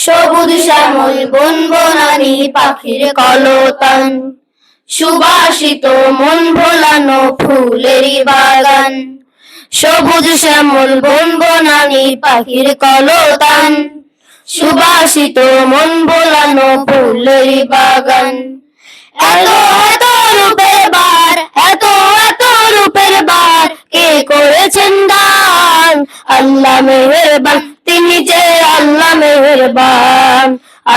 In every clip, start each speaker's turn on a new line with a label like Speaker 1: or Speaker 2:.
Speaker 1: সবুজ শ্যামল বন বনানী পাখির কলতান, সুবাসিত মন ভোলানো ফুলেরই বাগান। সবুজ শ্যামল বন বনানী পাখির কলতান, সুবাসিত মন ভোলানো ফুলেরই বাগান। এত এত রূপের বার, এত এত রূপের বার, কে করেছেন দান? আল্লাহ মেহেরবান, তিনি যে আল্লাহ মেহেরবান।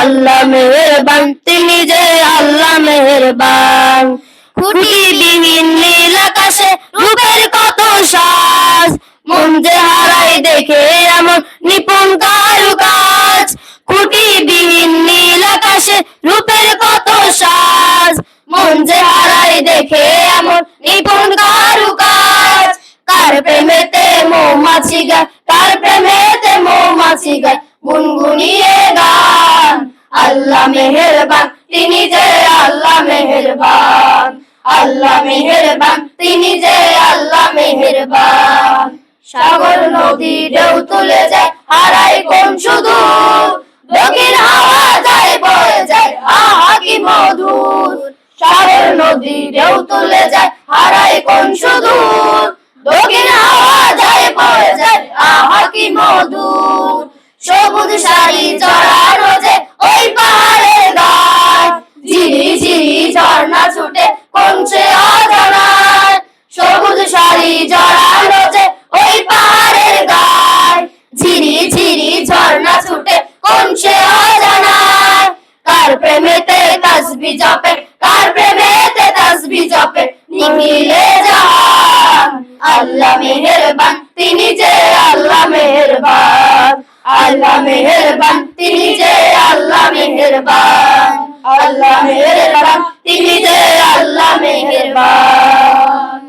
Speaker 1: আল্লাহ মেহেরবান, তিনি যে আল্লাহ মেহেরবান। খুঁটিবিহীন নীল আকাশে রূপের কত সাজ, মন যে হারাই দেখে এমন নিপুণ কারুকাজ। খুঁটিবিহীন নীল আকাশে রূপের কত সাজ, মন যে হারাই দেখে এমন নিপুণ কারুকাজ। কার প্রেমেতে মৌমাছি গায়, কার প্রেমেতে মৌমাছি গায় গুনগুনিয়ে গান। আল্লাহ মেহেরবান, তিনি যে আল্লাহ মেহেরবান। আল্লাহ মেহেরবান, তিনি যে আল্লাহ মেহেরবান। সাগর নদী ঢেউ তুলে যায়, হারায় কোন সুদূর, দক্ষিণ হাওয়া যায় বয়ে যায়, আহা কি মধুর। সাগর নদী ঢেউ তুলে যায়, হারায় কোন সুদূর, দক্ষিণ হাওয়া যায় বয়ে যায়, আহা কি মধুর। সবুজ শাড়ি জড়ানো যে ওই পাহাড়ের গায়, ঝিরি ঝিরি ঝর্ণা ছুটে কোনছে অজানায়। সবুজ শাড়ি জড়ানো যে ওই পাহাড়ের গায়, ঝিরি ঝিরি ঝর্ণা ছুটে কোনছে অজানায়। কার প্রেমেতে তাসবিহ জপে, কার প্রেমেতে তাসবিহ জপে নিখিলে জাহান। আল্লাহ মেহেরবান, তিনি যে আল্লাহ মেহেরবান। আল্লাহ মেহেরবান, তিনি যে আল্লাহ মেহেরবান। আল্লাহ মেহেরবান, তিনি যে আল্লাহ মেহেরবান।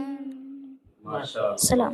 Speaker 2: মাশাআল্লাহ।
Speaker 1: সালাম।